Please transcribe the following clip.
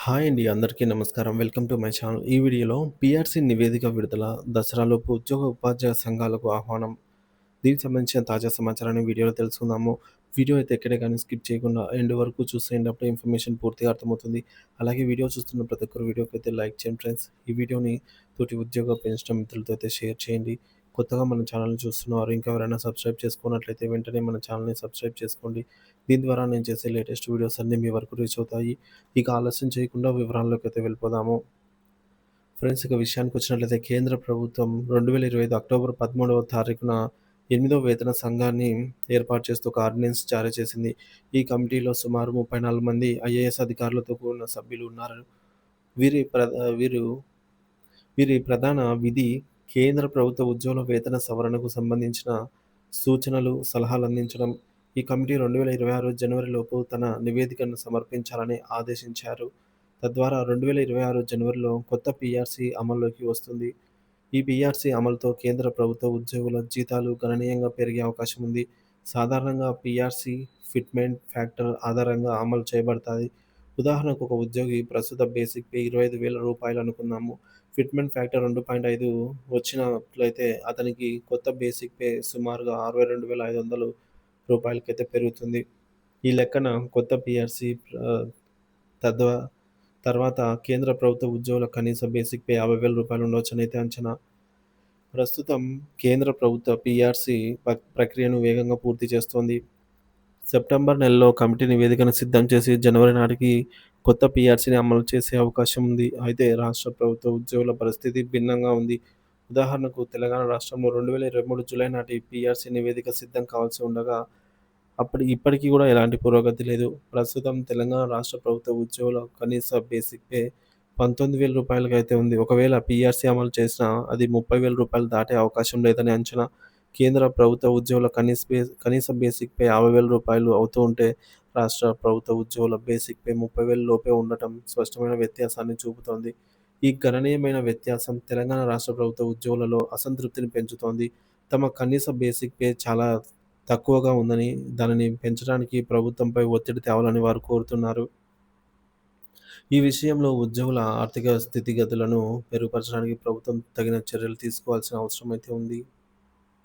Hi అండి. అందరికీ నమస్కారం. Welcome to my channel. ఈ వీడియోలో పీఆర్సీ నివేదిక విడుదల, దసరాలోపు ఉద్యోగ, ఉపాధ్యాయ సంఘాలకు ఆహ్వానం. దీనికి సంబంధించిన తాజా సమాచారాన్ని వీడియోలో తెలుసుకుందాము. వీడియో అయితే ఎక్కడే కానీ స్కిప్ చేయకుండా ఎండ్ వరకు చూసేయండి. అప్పుడే ఇన్ఫర్మేషన్ పూర్తిగా అర్థమవుతుంది. అలాగే వీడియో చూస్తున్న ప్రతి ఒక్కరు వీడియోకైతే లైక్ చేయండి ఫ్రెండ్స్. ఈ వీడియోని తోటి ఉద్యోగ పెన్షన్ మిత్రులతో అయితే షేర్ చేయండి. కొత్తగా మన ఛానల్‌ని చూస్తున్నవారు ఇంకా ఎవరైనా సబ్స్క్రైబ్ చేసుకున్నట్లయితే వెంటనే మన ఛానల్‌ని సబ్స్క్రైబ్ చేసుకోండి. దీని ద్వారా నేను చేసే లేటెస్ట్ వీడియోస్ అన్నీ మీ వరకు రీచ్ అవుతాయి. ఇక ఆలస్యం చేయకుండా వివరాల్లోకైతే వెళ్ళిపోదాము. ఫ్రెండ్స్, ఇక విషయానికొచ్చినట్లయితే కేంద్ర ప్రభుత్వం 2025 అక్టోబర్ 13వ తారీఖున 8వ వేతన సంఘాన్ని ఏర్పాటు చేస్తూ ఒక ఆర్డినెన్స్ జారీ చేసింది. ఈ కమిటీలో సుమారు 34 మంది ఐఏఎస్ అధికారులతో కూడిన సభ్యులు ఉన్నారు. వీరి ప్రధ వీరు వీరి ప్రధాన విధి కేంద్ర ప్రభుత్వ ఉద్యోగుల వేతన సవరణకు సంబంధించిన సూచనలు, సలహాలందించడం. ఈ కమిటీ 2026 జనవరిలోపు తన నివేదికను సమర్పించాలని ఆదేశించారు. తద్వారా 2026 జనవరిలో కొత్త పీఆర్సీ అమల్లోకి వస్తుంది. ఈ పీఆర్సీ అమలుతో కేంద్ర ప్రభుత్వ ఉద్యోగుల జీతాలు గణనీయంగా పెరిగే అవకాశం ఉంది. సాధారణంగా పీఆర్సీ ఫిట్మెంట్ ఫ్యాక్టర్ ఆధారంగా అమలు చేయబడతాయి. ఉదాహరణకు ఒక ఉద్యోగి ప్రస్తుత బేసిక్ పే రూ. 25,000 అనుకుందాము. ఫిట్మెంట్ ఫ్యాక్టర్ 2.5 వచ్చినట్లయితే అతనికి కొత్త బేసిక్ పే సుమారుగా రూ. 62,500 పెరుగుతుంది. ఈ లెక్కన కొత్త పీఆర్సీ తద్వా తర్వాత కేంద్ర ప్రభుత్వ ఉద్యోగుల కనీస బేసిక్ పే రూ. 50,000 ఉండవచ్చనైతే అంచనా. ప్రస్తుతం కేంద్ర ప్రభుత్వ పీఆర్సీ ప్రక్రియను వేగంగా పూర్తి చేస్తోంది. సెప్టెంబర్ నెలలో కమిటీ నివేదికను సిద్ధం చేసి జనవరి నాటికి కొత్త పీఆర్సీని అమలు చేసే అవకాశం ఉంది. అయితే రాష్ట్ర ప్రభుత్వ ఉద్యోగుల పరిస్థితి భిన్నంగా ఉంది. ఉదాహరణకు తెలంగాణ రాష్ట్రంలో 2023 జూలై నాటి పీఆర్సీ నివేదిక సిద్ధం కావాల్సి ఉండగా ఇప్పటికి కూడా ఎలాంటి పురోగతి లేదు. ప్రస్తుతం తెలంగాణ రాష్ట్ర ప్రభుత్వ ఉద్యోగుల కనీస బేసిక్ పే రూ. 19,000 అయితే ఉంది. ఒకవేళ పీఆర్సీ అమలు చేసినా అది రూ. 30,000 దాటే అవకాశం లేదని అంచనా. కేంద్ర ప్రభుత్వ ఉద్యోగుల కనీస బేసిక్ పే రూ. 50,000 అవుతూ ఉంటే, రాష్ట్ర ప్రభుత్వ ఉద్యోగుల బేసిక్ పే 30,000 లోపే ఉండటం స్పష్టమైన వ్యత్యాసాన్ని చూపుతోంది. ఈ గణనీయమైన వ్యత్యాసం తెలంగాణ రాష్ట్ర ప్రభుత్వ ఉద్యోగులలో అసంతృప్తిని పెంచుతోంది. తమ కనీస బేసిక్ పే చాలా తక్కువగా ఉందని, దానిని పెంచడానికి ప్రభుత్వంపై ఒత్తిడి తేవాలని వారు కోరుతున్నారు. ఈ విషయంలో ఉద్యోగుల ఆర్థిక స్థితిగతులను మెరుగుపరచడానికి ప్రభుత్వం తగిన చర్యలు తీసుకోవాల్సిన అవసరం అయితే ఉంది.